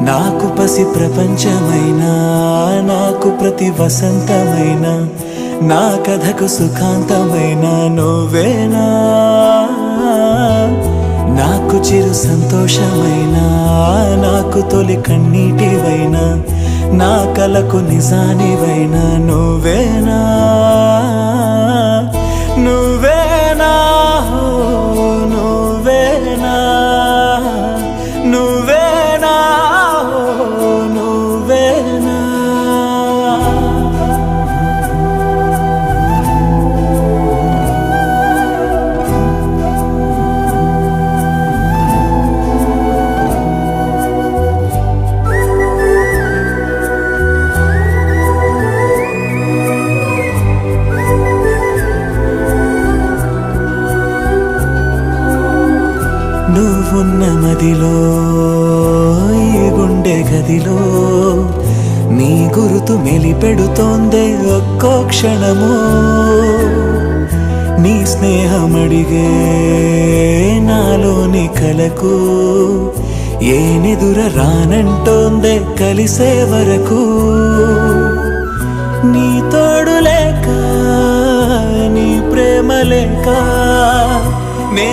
నాకు పసి ప్రపంచమైనా నాకు ప్రతి వసంతమైన నా కథకు సుఖాంతమైన నువ్వేనా నాకు చిరు సంతోషమైన నాకు తొలి కన్నీటివైనా నా కలకు నిజానివైనా నువ్వేనా నువ్వేనా నువ్వేనా నువ్వేనా నువ్వేనా నువ్వున్న మదిలో ఈ గుండె గదిలో నీ గురుతు మెలిపెడుతోందే ఒక్కో క్షణము నీ స్నేహమడిగే నాలోని కలకు ఏ నిదుర రానంటోందే కలిసే వరకు నీ తోడు లేక నీ ప్రేమ లేక నే